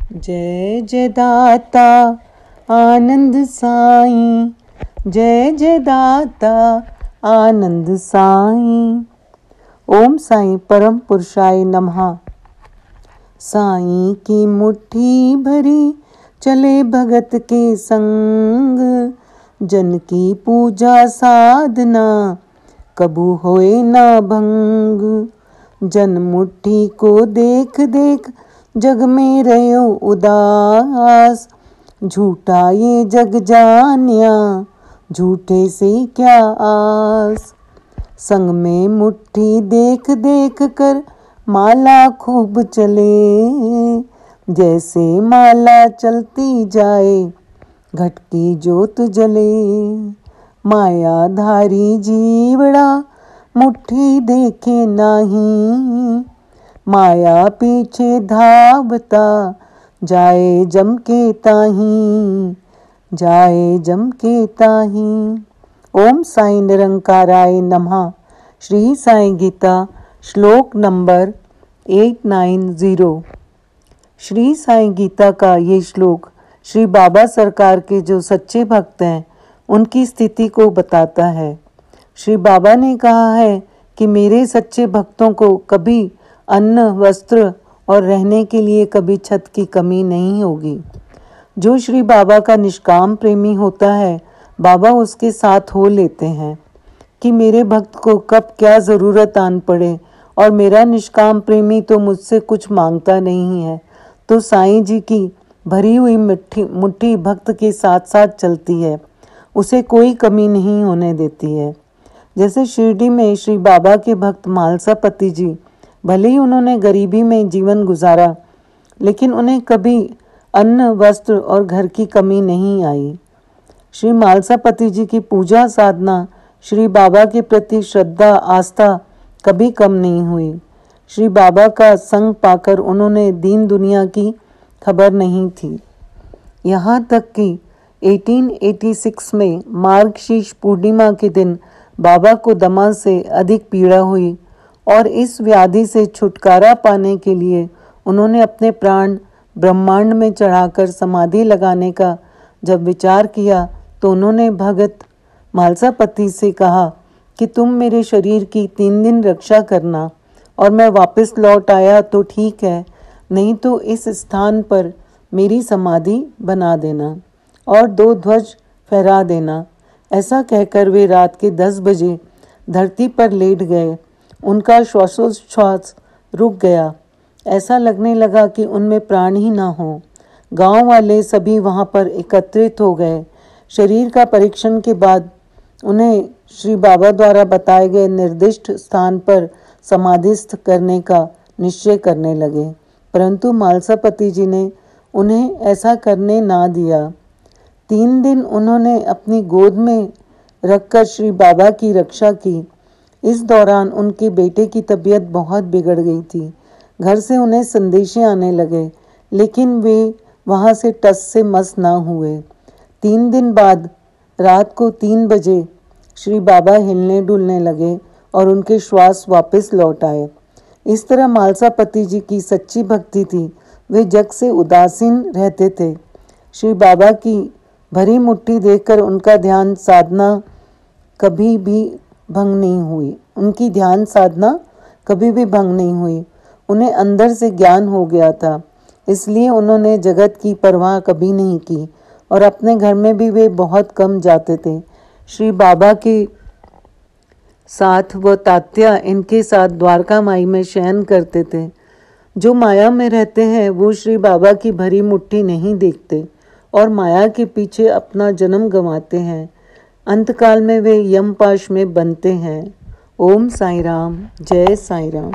जय जय दाता आनंद साईं, जय जय दाता आनंद साईं। ओम साईं परम पुरुषाय नमः। साईं की मुट्ठी भरी चले भगत के संग, जन की पूजा साधना कबू होए ना भंग। जन मुट्ठी को देख देख जग में रहो उदास, झूठा ये जग जानिया झूठे से क्या आस। संग में मुट्ठी देख देख कर माला खूब चले, जैसे माला चलती जाए घट की जोत जले। मायाधारी जीवड़ा मुट्ठी देखे नाही, माया पीछे धावता जाए जम के ताही, जाए जम के ताही। ओम साई निरंकाराय नमः। श्री साई गीता श्लोक नंबर 890। श्री साई गीता का ये श्लोक श्री बाबा सरकार के जो सच्चे भक्त हैं उनकी स्थिति को बताता है। श्री बाबा ने कहा है कि मेरे सच्चे भक्तों को कभी अन्न, वस्त्र और रहने के लिए कभी छत की कमी नहीं होगी। जो श्री बाबा का निष्काम प्रेमी होता है, बाबा उसके साथ हो लेते हैं कि मेरे भक्त को कब क्या ज़रूरत आन पड़े, और मेरा निष्काम प्रेमी तो मुझसे कुछ मांगता नहीं है। तो साईं जी की भरी हुई मुट्ठी भक्त के साथ साथ चलती है, उसे कोई कमी नहीं होने देती है। जैसे शिरडी में श्री बाबा के भक्त मालसापति जी, भले ही उन्होंने गरीबी में जीवन गुजारा, लेकिन उन्हें कभी अन्न, वस्त्र और घर की कमी नहीं आई। श्री मालसापति जी की पूजा साधना, श्री बाबा के प्रति श्रद्धा आस्था कभी कम नहीं हुई। श्री बाबा का संग पाकर उन्होंने दीन दुनिया की खबर नहीं थी। यहाँ तक कि 1886 में मार्गशीर्ष पूर्णिमा के दिन बाबा को दमा से अधिक पीड़ा हुई, और इस व्याधि से छुटकारा पाने के लिए उन्होंने अपने प्राण ब्रह्मांड में चढ़ाकर समाधि लगाने का जब विचार किया, तो उन्होंने भगत मालसापति से कहा कि तुम मेरे शरीर की 3 दिन रक्षा करना, और मैं वापस लौट आया तो ठीक है, नहीं तो इस स्थान पर मेरी समाधि बना देना और 2 ध्वज फहरा देना। ऐसा कहकर वे रात के 10 बजे धरती पर लेट गए। उनका श्वासोच्छ्वास रुक गया। ऐसा लगने लगा कि उनमें प्राण ही ना हो। गांव वाले सभी वहां पर एकत्रित हो गए। शरीर का परीक्षण के बाद उन्हें श्री बाबा द्वारा बताए गए निर्दिष्ट स्थान पर समाधिस्थ करने का निश्चय करने लगे, परंतु मालसापति जी ने उन्हें ऐसा करने ना दिया। 3 दिन उन्होंने अपनी गोद में रखकर श्री बाबा की रक्षा की। इस दौरान उनके बेटे की तबीयत बहुत बिगड़ गई थी। घर से उन्हें संदेशे आने लगे, लेकिन वे वहां से टस से मस ना हुए। 3 दिन बाद रात को 3 बजे श्री बाबा हिलने डुलने लगे और उनके श्वास वापस लौट आए। इस तरह मालसापति जी की सच्ची भक्ति थी। वे जग से उदासीन रहते थे। श्री बाबा की भरी मुट्ठी देखकर उनका ध्यान साधना कभी भी भंग नहीं हुई। उनकी ध्यान साधना कभी भी भंग नहीं हुई। उन्हें अंदर से ज्ञान हो गया था, इसलिए उन्होंने जगत की परवाह कभी नहीं की, और अपने घर में भी वे बहुत कम जाते थे। श्री बाबा के साथ व तात्या इनके साथ द्वारका माई में शयन करते थे। जो माया में रहते हैं वो श्री बाबा की भरी मुट्ठी नहीं देखते और माया के पीछे अपना जन्म गंवाते हैं। अंतकाल में वे यमपाश में बनते हैं। ओम साई राम, जय साई राम।